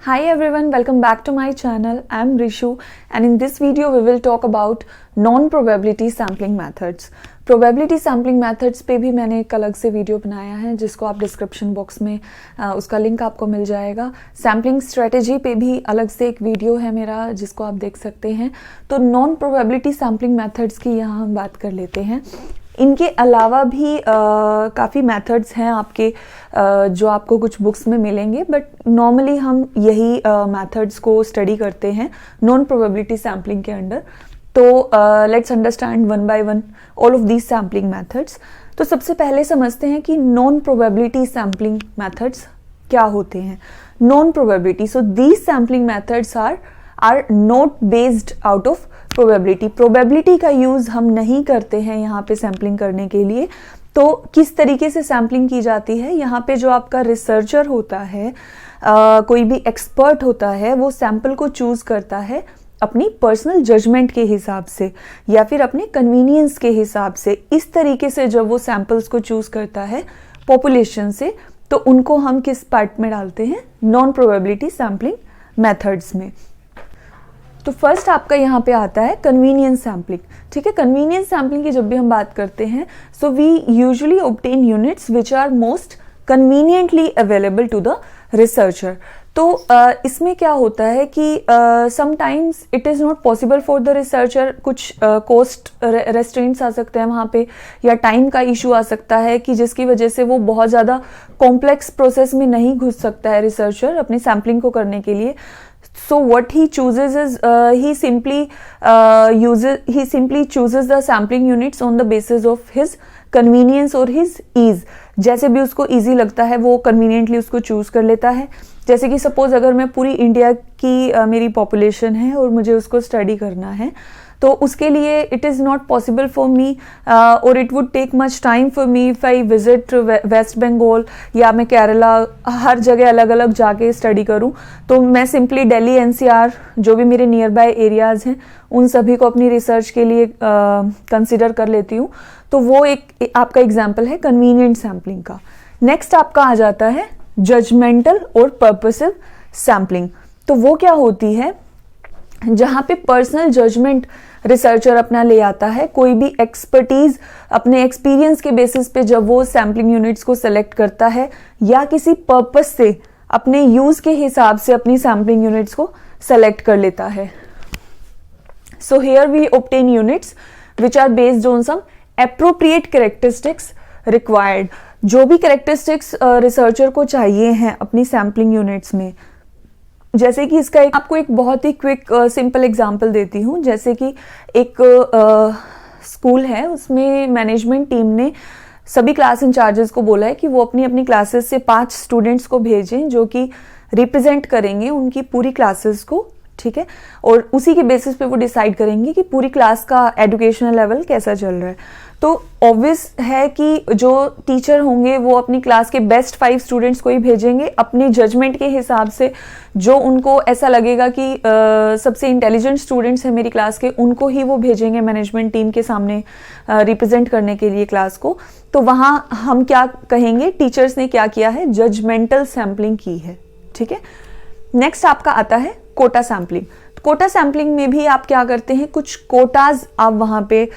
Hi everyone, welcome back to my channel. I am Rishu and in this video we will talk about non-probability sampling methods. Probability sampling methods पे भी मैंने एक अलग से video बनाया है जिसको आप डिस्क्रिप्शन बॉक्स में उसका लिंक आपको मिल जाएगा. सैम्पलिंग स्ट्रेटेजी पे भी अलग से एक वीडियो है मेरा जिसको आप देख सकते हैं. तो नॉन प्रोबेबिलिटी सैम्पलिंग मेथड्स की यहाँ हम बात कर लेते हैं. इनके अलावा भी काफ़ी मेथड्स हैं आपके जो आपको कुछ बुक्स में मिलेंगे, बट नॉर्मली हम यही मेथड्स को स्टडी करते हैं नॉन प्रोबेबिलिटी सैम्पलिंग के अंडर. तो let's understand one by one all of these sampling methods. तो सबसे पहले समझते हैं कि नॉन प्रोबेबिलिटी सैम्पलिंग मेथड्स क्या होते हैं. Non probability, so these sampling methods are not based out of probability. Probability का यूज़ हम नहीं करते हैं यहाँ पे सैम्पलिंग करने के लिए. तो किस तरीके से सैम्पलिंग की जाती है, यहाँ पे जो आपका रिसर्चर होता है, कोई भी एक्सपर्ट होता है, वो सैम्पल को चूज़ करता है अपनी पर्सनल जजमेंट के हिसाब से या फिर अपने कन्वीनियंस के हिसाब से. इस तरीके से जब वो सैम्पल्स को चूज़ करता है पॉपुलेशन से, तो उनको हम किस पार्ट में डालते हैं, नॉन प्रोबेबिलिटी सैम्पलिंग मेथड्स में. तो फर्स्ट आपका यहाँ पे आता है कन्वीनियंस सैम्पलिंग. ठीक है, कन्वीनियंस सैम्पलिंग की जब भी हम बात करते हैं, so we usually obtain units which are most conveniently available to the researcher. तो इसमें क्या होता है कि sometimes it is not possible for the researcher. कुछ कॉस्ट रेस्ट्रेंट्स आ सकते हैं वहाँ पे, या टाइम का इशू आ सकता है कि जिसकी वजह से वो बहुत ज़्यादा कॉम्प्लेक्स प्रोसेस में नहीं घुस सकता है रिसर्चर अपनी सैम्पलिंग को करने के लिए. So what he chooses is he simply chooses the sampling units on the basis of his convenience or his ease. जैसे भी उसको easy लगता है वो conveniently उसको choose कर लेता है. जैसे कि suppose अगर मैं पूरी इंडिया की मेरी population है और मुझे उसको study करना है, तो उसके लिए it is not possible for me और it would take much time for me if I visit West Bengal या मैं केरला, हर जगह अलग अलग जाके स्टडी करूं. तो मैं सिंपली दिल्ली एनसीआर जो भी मेरे नियर बाय एरियाज़ हैं उन सभी को अपनी रिसर्च के लिए कंसिडर कर लेती हूँ. तो वो एक आपका एग्जाम्पल है कन्वीनियंट सैम्पलिंग का. नेक्स्ट आपका आ जाता है जजमेंटल और पर्पसिव सैम्पलिंग. तो वो क्या होती है, जहाँ पे पर्सनल जजमेंट रिसर्चर अपना ले आता है, कोई भी एक्सपर्टीज अपने एक्सपीरियंस के बेसिस पे जब वो सैम्पलिंग यूनिट्स को सेलेक्ट करता है या किसी पर्पस से अपने यूज के हिसाब से अपनी सैम्पलिंग यूनिट्स को सेलेक्ट कर लेता है. So here we obtain units which are based on some appropriate characteristics required. जो भी कैरेक्टरिस्टिक्स रिसर्चर को चाहिए हैं अपनी सैम्पलिंग यूनिट्स में, जैसे कि इसका आपको एक बहुत ही क्विक सिंपल एग्जांपल देती हूँ. जैसे कि एक स्कूल है, उसमें मैनेजमेंट टीम ने सभी क्लास इंचार्जेस को बोला है कि वो अपनी अपनी क्लासेस से 5 स्टूडेंट्स को भेजें जो कि रिप्रेजेंट करेंगे उनकी पूरी क्लासेस को. ठीक है, और उसी के बेसिस पे वो डिसाइड करेंगे कि पूरी क्लास का एजुकेशनल लेवल कैसा चल रहा है. तो ऑब्वियस है कि जो टीचर होंगे वो अपनी क्लास के बेस्ट 5 स्टूडेंट्स को ही भेजेंगे अपनी जजमेंट के हिसाब से. जो उनको ऐसा लगेगा कि सबसे इंटेलिजेंट स्टूडेंट्स हैं मेरी क्लास के, उनको ही वो भेजेंगे मैनेजमेंट टीम के सामने रिप्रेजेंट करने के लिए क्लास को. तो वहाँ हम क्या कहेंगे, टीचर्स ने क्या किया है, जजमेंटल सैम्पलिंग की है. ठीक है, नेक्स्ट आपका आता है कोटा सैम्पलिंग. कोटा सैम्पलिंग में भी आप क्या करते हैं, कुछ कोटाज आप वहाँ पे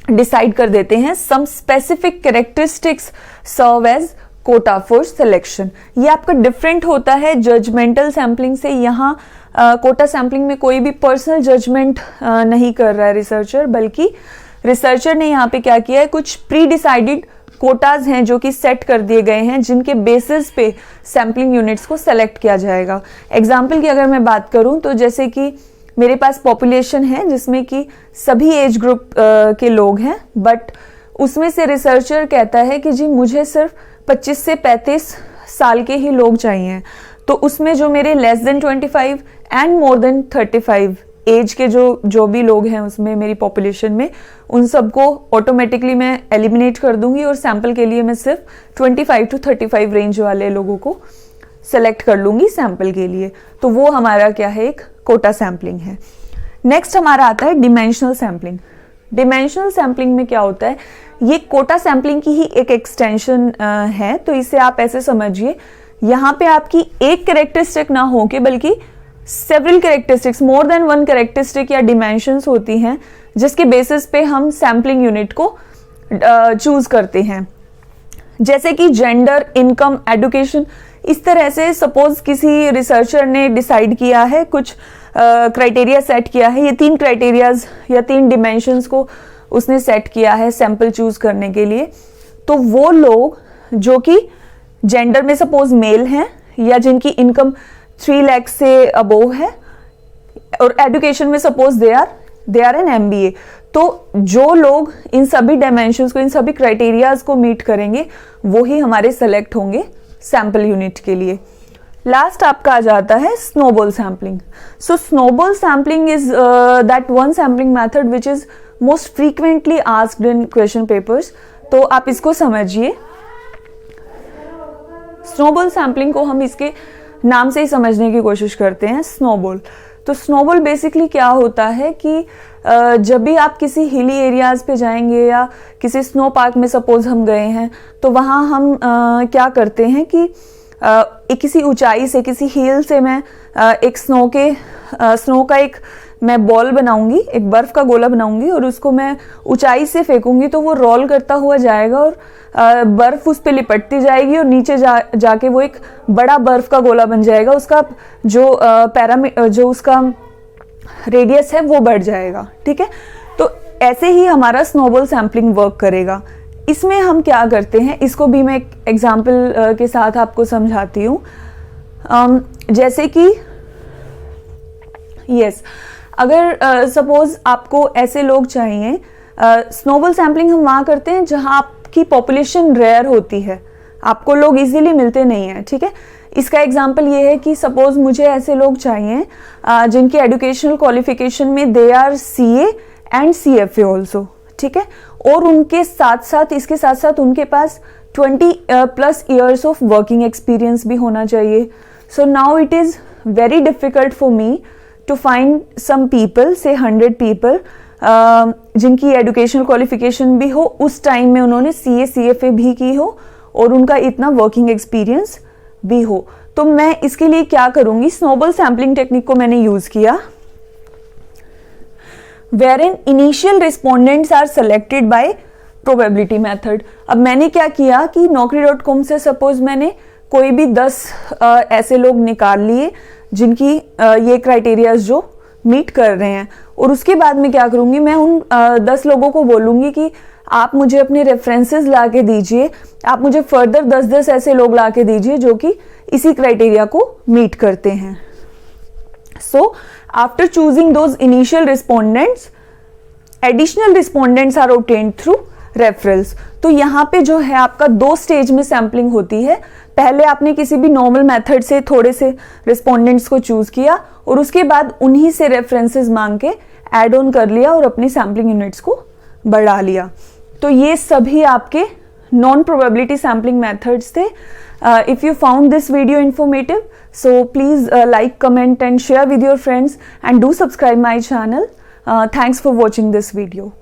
डिसाइड कर देते हैं. Some specific characteristics serve as quota for selection. ये आपका डिफरेंट होता है जजमेंटल सैम्पलिंग से. यहाँ कोटा सैम्पलिंग में कोई भी पर्सनल जजमेंट नहीं कर रहा है रिसर्चर, बल्कि रिसर्चर ने यहाँ पे क्या किया है, कुछ प्री डिसाइडेड कोटाज हैं जो कि सेट कर दिए गए हैं जिनके बेसिस पे सैम्पलिंग यूनिट्स को सेलेक्ट किया जाएगा. एग्जाम्पल की अगर मैं बात करूं, तो जैसे कि मेरे पास पॉपुलेशन है जिसमें कि सभी एज ग्रुप के लोग हैं, बट उसमें से रिसर्चर कहता है कि जी मुझे सिर्फ 25 से 35 साल के ही लोग चाहिए. तो उसमें जो मेरे less than 25 and more than 35 age के जो भी लोग हैं उसमें मेरी पॉपुलेशन में, उन सबको ऑटोमेटिकली मैं एलिमिनेट कर दूंगी और सैंपल के लिए मैं सिर्फ 25 to 35 रेंज वाले लोगों को सेलेक्ट कर लूंगी सैंपल के लिए. तो वो हमारा क्या है, एक कोटा सैम्पलिंग है. नेक्स्ट हमारा आता है डिमेंशनल सैम्पलिंग. डिमेंशनल सैम्पलिंग में क्या होता है, ये कोटा सैम्पलिंग की ही एक एक्सटेंशन है. तो इसे आप ऐसे समझिए यहाँ पे आपकी एक कैरेक्टरिस्टिक ना हो के बल्कि several characteristics, more than one characteristic या डिमेंशंस होती हैं जिसके बेसिस पे हम सैम्पलिंग यूनिट को चूज करते हैं, जैसे कि जेंडर, इनकम, एडुकेशन। इस तरह से सपोज किसी रिसर्चर ने डिसाइड किया है, कुछ क्राइटेरिया सेट किया है, ये 3 क्राइटेरियाज या 3 डिमेंशंस को उसने सेट किया है सैंपल चूज करने के लिए। तो वो लोग जो कि जेंडर में सपोज मेल हैं या जिनकी इनकम 3 लाख से अबोव है और एजुकेशन में suppose they are an MBA, तो जो लोग इन सभी डायमेंशंस को, इन सभी क्राइटेरियाज को मीट करेंगे वो ही हमारे सेलेक्ट होंगे सैंपल यूनिट के लिए। लास्ट आपका आ जाता है snowball sampling. So snowball sampling is that one sampling method which is most frequently asked in question papers. तो आप इसको समझिए। स्नोबॉल सैम्पलिंग को हम इसके नाम से ही समझने की कोशिश करते हैं, स्नोबॉल। तो स्नोबॉल बेसिकली क्या होता है कि जब भी आप किसी हिली एरियाज पे जाएंगे या किसी स्नो पार्क में सपोज हम गए हैं, तो वहाँ हम क्या करते हैं कि किसी ऊंचाई से, किसी हिल से मैं एक स्नो का एक मैं बॉल बनाऊंगी, एक बर्फ का गोला बनाऊंगी और उसको मैं ऊंचाई से फेंकूंगी, तो वो रोल करता हुआ जाएगा और बर्फ उस पर लिपटती जाएगी और नीचे जाके वो एक बड़ा बर्फ का गोला बन जाएगा। उसका जो उसका रेडियस है वो बढ़ जाएगा। ठीक है, तो ऐसे ही हमारा स्नोबॉल सैम्पलिंग वर्क करेगा। इसमें हम क्या करते हैं, इसको भी मैं एक एग्जाम्पल के साथ आपको समझाती हूँ। जैसे कि यस, अगर सपोज आपको ऐसे लोग चाहिए, स्नोबॉल सैम्पलिंग हम वहाँ करते हैं जहाँ आपकी पॉपुलेशन रेयर होती है, आपको लोग इजीली मिलते नहीं हैं। ठीक है, इसका एग्जाम्पल ये है कि सपोज मुझे ऐसे लोग चाहिए जिनकी एजुकेशनल क्वालिफिकेशन में they are CA and CFA also. ठीक है, और उनके साथ साथ, इसके साथ साथ उनके पास 20+ ईयर्स ऑफ वर्किंग एक्सपीरियंस भी होना चाहिए। So now it is very difficult for me to find some people, say 100 people जिनकी एजुकेशनल क्वालिफिकेशन भी हो, उस टाइम में उन्होंने CA CFA भी की हो और उनका इतना वर्किंग एक्सपीरियंस भी हो। तो मैं इसके लिए क्या करूंगी, स्नोबॉल सैम्पलिंग टेक्निक को मैंने यूज किया, wherein initial respondents are selected by probability method। अब मैंने क्या किया कि naukri.com से सपोज मैंने कोई भी 10 ऐसे लोग निकाल लिए जिनकी ये क्राइटेरियाज जो मीट कर रहे हैं, और उसके बाद में क्या करूंगी, मैं उन 10 लोगों को बोलूंगी कि आप मुझे अपने रेफरेंसेस ला के दीजिए, आप मुझे फर्दर 10 ऐसे लोग ला के दीजिए जो कि इसी क्राइटेरिया को मीट करते हैं। So after choosing those initial respondents, additional respondents are obtained through referrals। तो यहाँ पे जो है आपका 2 स्टेज में सैम्पलिंग होती है। पहले आपने किसी भी नॉर्मल मेथड से थोड़े से रिस्पोंडेंट्स को चूज किया और उसके बाद उन्हीं से रेफरेंसेस मांग के ऐड ऑन कर लिया और अपनी सैम्पलिंग यूनिट्स को बढ़ा लिया। तो ये सभी आपके नॉन प्रोबेबिलिटी सैम्पलिंग मेथड्स थे। If you found this video informative, so please like, comment and share with your friends and do subscribe my channel. Thanks for watching this video.